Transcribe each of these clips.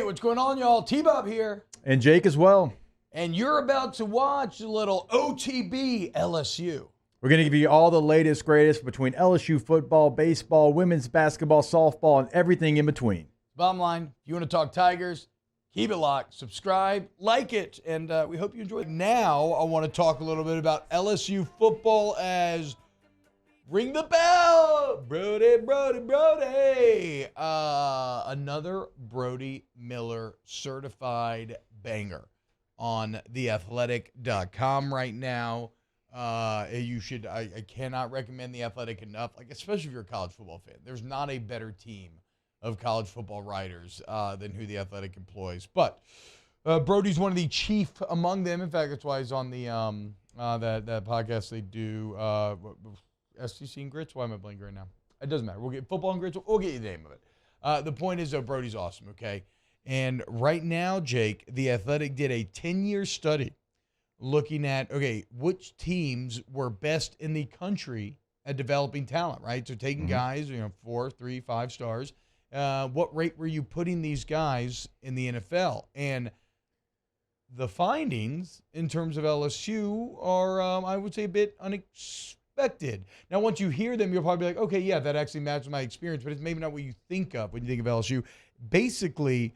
what's going on, y'all? T-Bob here. And Jake as well. And you're about to watch a little OTB LSU. We're going to give you all the latest, greatest between LSU football, baseball, women's basketball, softball, and everything in between. Bottom line, if you want to talk Tigers, keep it locked, subscribe, like it, and we hope you enjoy it. Now, I want to talk a little bit about LSU football as ring the bell, Brody, Brody, Brody. Another Brody Miller certified banger on theathletic.com right now. You should, I cannot recommend The Athletic enough, like especially if you're a college football fan. There's not a better team of college football writers than who The Athletic employs. But Brody's one of the chief among them. In fact, that's why he's on the that podcast they do, STC and Grits. Why am I blanking right now? It doesn't matter. We'll get football and Grits. We'll get you the name of it. The point is, though, Brody's awesome, okay? And right now, Jake, The Athletic did a 10-year study looking at, okay, which teams were best in the country at developing talent, right? So taking guys, 4, 3, 5 stars. What rate were you putting these guys in the NFL? And the findings in terms of LSU are, I would say, a bit unexpected. Now, once you hear them, you'll probably be like, okay, yeah, that actually matches my experience, but it's maybe not what you think of when you think of LSU. Basically,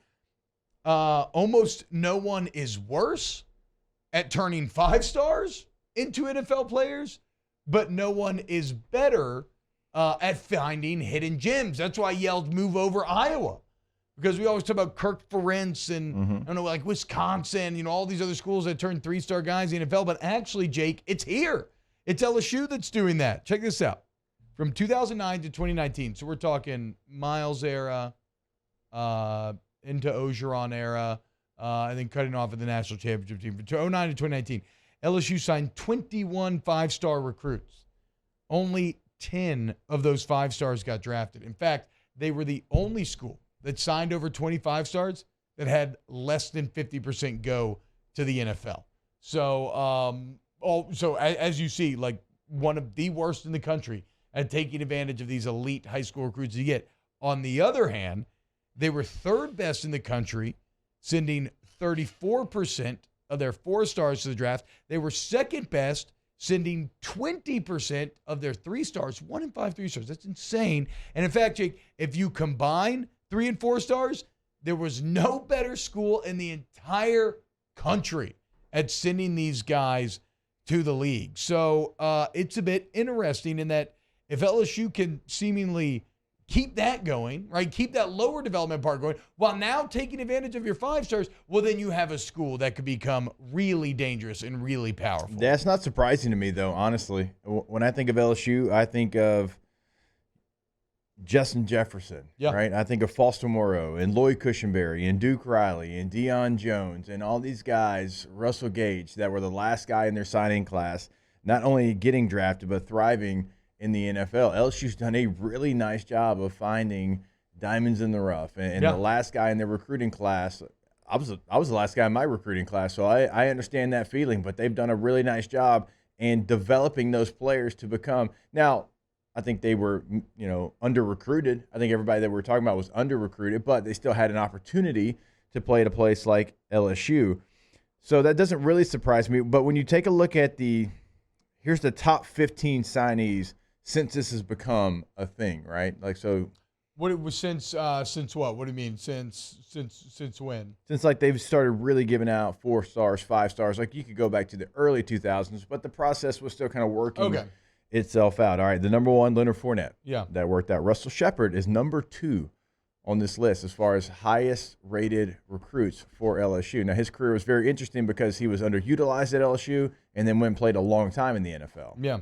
almost no one is worse at turning 5 stars into NFL players, but no one is better at finding hidden gems. That's why I yelled move over Iowa, because we always talk about Kirk Ferentz and I don't know, like Wisconsin, all these other schools that turn 3-star guys in the NFL. But actually, Jake, it's here. It's LSU that's doing that. Check this out. From 2009 to 2019, so we're talking Miles era, into Ogeron era, and then cutting off at the national championship team. From 2009 to 2019, LSU signed 21 5-star recruits. Only 10 of those 5 stars got drafted. In fact, they were the only school that signed over 25 stars that had less than 50% go to the NFL. So, as you see, like one of the worst in the country at taking advantage of these elite high school recruits you get. On the other hand, they were third best in the country, sending 34% of their 4 stars to the draft. They were second best, sending 20% of their 3 stars, 1 in 5 3 stars. That's insane. And in fact, Jake, if you combine 3 and 4 stars, there was no better school in the entire country at sending these guys to the league. So it's a bit interesting in that if LSU can seemingly keep that going, right? Keep that lower development part going while now taking advantage of your 5 stars. Well, then you have a school that could become really dangerous and really powerful. That's not surprising to me, though, honestly. When I think of LSU, I think of Justin Jefferson, right? I think of Foster Moreau and Lloyd Cushenberry and Duke Riley and Deion Jones and all these guys, Russell Gage, that were the last guy in their signing class, not only getting drafted but thriving in the NFL. LSU's done a really nice job of finding diamonds in the rough. And the last guy in their recruiting class, I was the last guy in my recruiting class, so I understand that feeling. But they've done a really nice job in developing those players to become. Now, I think they were, under-recruited. I think everybody that we're talking about was under-recruited, but they still had an opportunity to play at a place like LSU. So that doesn't really surprise me. But when you take a look at here's the top 15 signees since this has become a thing, right? Like, so what it was since what? What do you mean since when? Since like they've started really giving out 4 stars, 5 stars. Like you could go back to the early 2000s, but the process was still kind of working itself out. All right, the number 1, Leonard Fournette. Yeah, that worked out. Russell Shepard is number 2 on this list as far as highest rated recruits for LSU. Now his career was very interesting because he was underutilized at LSU and then went and played a long time in the NFL. Yeah.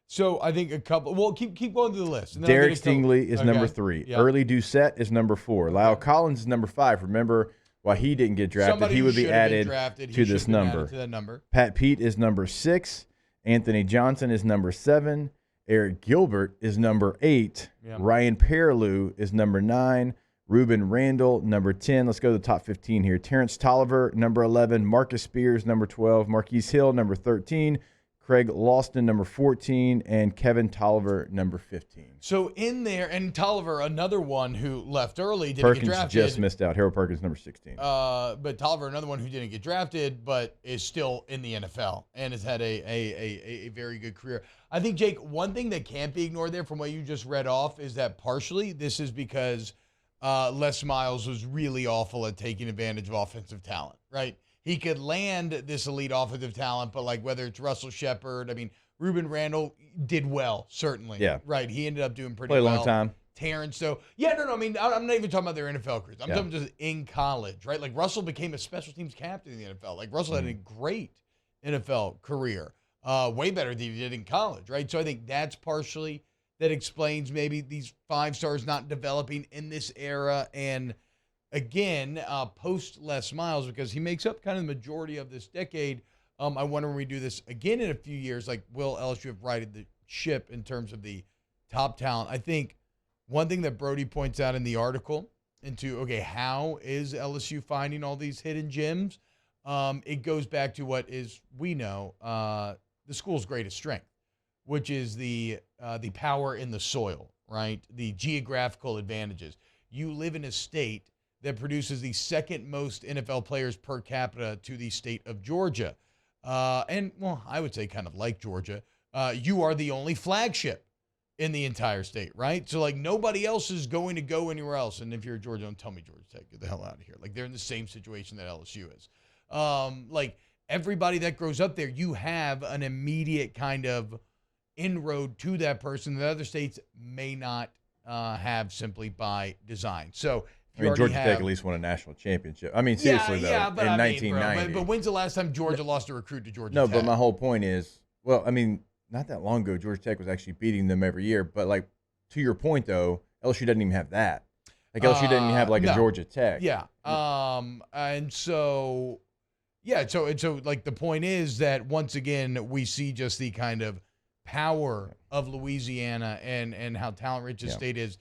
So I think a couple. Well, keep going through the list. Derek Stingley is number 3. Yep. Early Doucette is number 4. Lyle Collins is number 5. Remember, while he didn't get drafted, he would be added to this number. Pat Pete is number 6. Anthony Johnson is number 7. Eric Gilbert is number 8. Yep. Ryan Perilou is number 9. Ruben Randall, number 10. Let's go to the top 15 here. Terrence Tolliver, number 11. Marcus Spears, number 12. Marquise Hill, number 13. Craig Lawston, number 14, and Kevin Tolliver, number 15. So in there, and Tolliver, another one who left early, didn't Perkins get drafted. just missed out. Harold Perkins, number 16. But Tolliver, another one who didn't get drafted, but is still in the NFL and has had a very good career. I think, Jake, one thing that can't be ignored there from what you just read off is that partially this is because Les Miles was really awful at taking advantage of offensive talent, right? He could land this elite offensive talent, but like whether it's Russell Shepard, I mean, Ruben Randall did well, certainly. Yeah. Right. He ended up doing pretty Played well. a long time. Terrence, so yeah, no, I mean, I'm not even talking about their NFL careers. I'm talking just in college, right? Like Russell became a special teams captain in the NFL. Like Russell had a great NFL career, way better than he did in college, right? So I think that's partially that explains maybe these 5 stars not developing in this era. And again, post Les Miles, because he makes up kind of the majority of this decade. I wonder when we do this again in a few years, like will LSU have righted the ship in terms of the top talent? I think one thing that Brody points out in the article into, okay, how is LSU finding all these hidden gems? It goes back to what is, we know, the school's greatest strength, which is the power in the soil, right? The geographical advantages. You live in a state that produces the second most NFL players per capita to the state of Georgia. And, well, I would say kind of like Georgia. You are the only flagship in the entire state, right? So, like, nobody else is going to go anywhere else. And if you're Georgia, don't tell me Georgia Tech. Get the hell out of here. Like, they're in the same situation that LSU is. Like, everybody that grows up there, you have an immediate kind of inroad to that person that other states may not have simply by design. So, I mean, Georgia Tech at least won a national championship. I mean, seriously, though, in 1990. But when's the last time Georgia lost a recruit to Georgia No, Tech? but my whole point is, well, I mean, not that long ago, Georgia Tech was actually beating them every year. But, like, to your point, though, LSU doesn't even have that. Like, LSU doesn't even have, like, a Georgia Tech. Yeah. And so, yeah, so, like, the point is that, once again, we see just the kind of power of Louisiana and how talent-rich the state is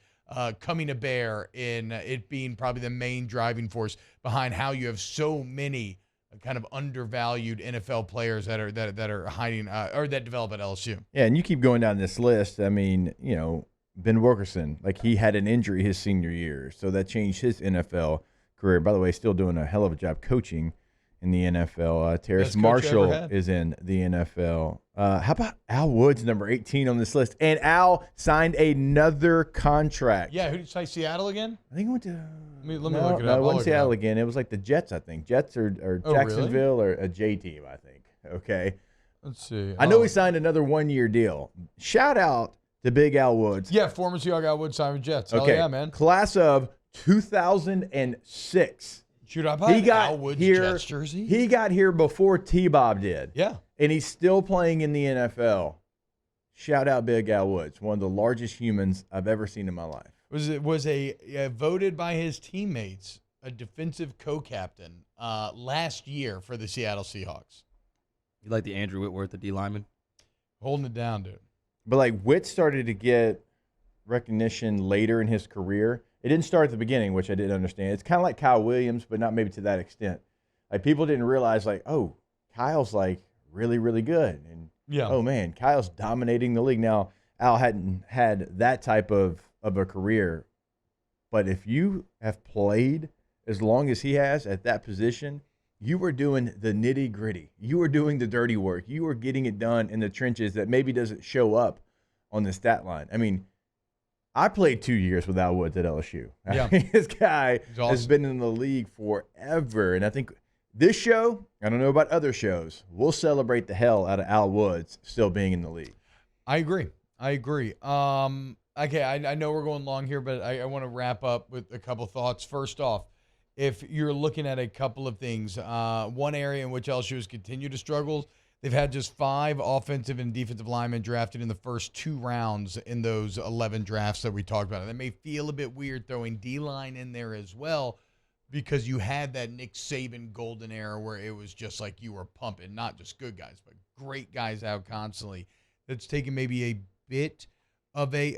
coming to bear in it being probably the main driving force behind how you have so many kind of undervalued NFL players that are hiding or that develop at LSU. Yeah, and you keep going down this list. I mean, you know, Ben Wilkerson, like he had an injury his senior year, so that changed his NFL career. By the way, still doing a hell of a job coaching in the NFL. Terrace Marshall is in the NFL. How about Al Woods, number 18 on this list? And Al signed another contract. Yeah, who did you say, Seattle again? I think he went to let me look it up. No, it wasn't Seattle again. It was like the Jets, I think. Jets or Jacksonville or a J team, I think. Okay. Let's see. I know he signed another 1-year deal. Shout out to Big Al Woods. Yeah, former Seahawks Al Woods signed with Jets. Okay. Oh, yeah, man. Class of 2006. Shoot, I bought Al Woods Jets jersey. He got here before T-Bob did. Yeah. And he's still playing in the NFL. Shout out Big Al Woods, one of the largest humans I've ever seen in my life. Was voted by his teammates a defensive co-captain last year for the Seattle Seahawks. You like the Andrew Whitworth, the D lineman? Holding it down, dude. But like Witt started to get recognition later in his career. It didn't start at the beginning, which I didn't understand. It's kind of like Kyle Williams, but not maybe to that extent. Like people didn't realize, like, oh, Kyle's like really, really good, and oh man, Kyle's dominating the league. Now Al hadn't had that type of a career, but if you have played as long as he has at that position, you were doing the nitty gritty. You were doing the dirty work. You were getting it done in the trenches that maybe doesn't show up on the stat line. I mean, I played 2 years with Al Woods at LSU. Yeah. This guy has been in the league forever. And I think this show, I don't know about other shows, we'll celebrate the hell out of Al Woods still being in the league. I agree. Okay, I know we're going long here, but I want to wrap up with a couple thoughts. First off, if you're looking at a couple of things, one area in which LSU has continued to struggle, they've had just 5 offensive and defensive linemen drafted in the first 2 rounds in those 11 drafts that we talked about. And it may feel a bit weird throwing D-line in there as well because you had that Nick Saban golden era where it was just like you were pumping, not just good guys, but great guys out constantly. That's taken maybe a bit of a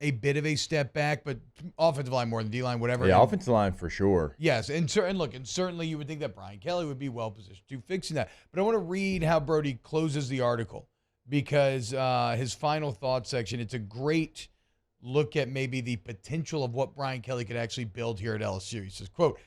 a bit of a step back, but offensive line more than D-line, whatever. Yeah, And offensive line for sure. yes, and certainly you would think that Brian Kelly would be well positioned to fixing that. But I want to read how Brody closes the article because his final thoughts section, it's a great look at maybe the potential of what Brian Kelly could actually build here at LSU. He says, quote,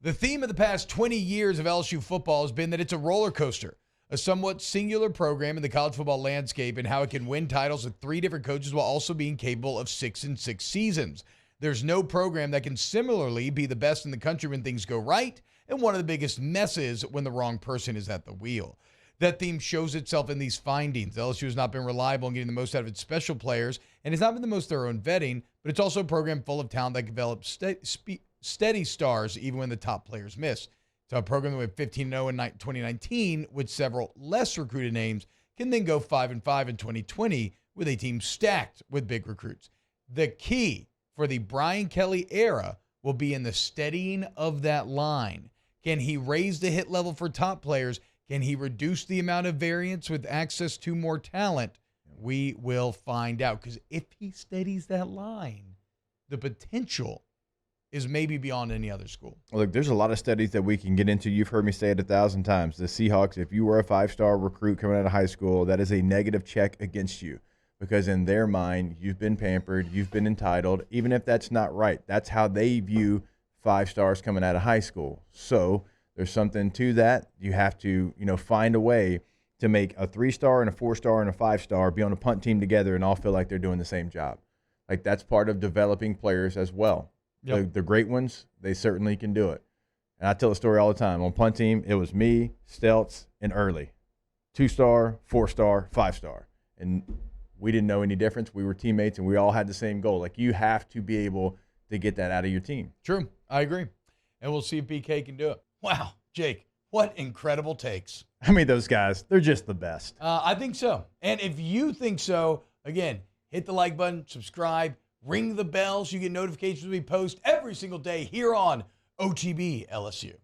"The theme of the past 20 years of LSU football has been that it's a roller coaster, a somewhat singular program in the college football landscape, and how it can win titles with 3 different coaches while also being capable of 6-6 seasons. There's no program that can similarly be the best in the country when things go right, and one of the biggest messes when the wrong person is at the wheel. That theme shows itself in these findings. LSU has not been reliable in getting the most out of its special players, and has not been the most thorough in vetting, but it's also a program full of talent that develops steady stars even when the top players miss. So a program that went 15-0 in 2019 with several less recruited names can then go 5-5 in 2020 with a team stacked with big recruits. The key for the Brian Kelly era will be in the steadying of that line. Can he raise the hit level for top players? Can he reduce the amount of variance with access to more talent? We will find out, because if he steadies that line, the potential is maybe beyond any other school. Look, there's a lot of studies that we can get into. You've heard me say it 1,000 times. The Seahawks, if you were a 5-star recruit coming out of high school, that is a negative check against you, because in their mind, you've been pampered, you've been entitled, even if that's not right. That's how they view 5 stars coming out of high school. So there's something to that. You have to, find a way to make a 3-star and a 4-star and a 5-star be on a punt team together and all feel like they're doing the same job. Like, that's part of developing players as well. Yep. The great ones, they certainly can do it. And I tell the story all the time. On punt team, it was me, Stelz, and Early. 2-star, 4-star, 5-star. And we didn't know any difference. We were teammates, and we all had the same goal. Like, you have to be able to get that out of your team. True. I agree. And we'll see if BK can do it. Wow, Jake, what incredible takes. I mean, those guys, they're just the best. I think so. And if you think so, again, hit the like button, subscribe, ring the bell so you get notifications when we post every single day here on OTB LSU.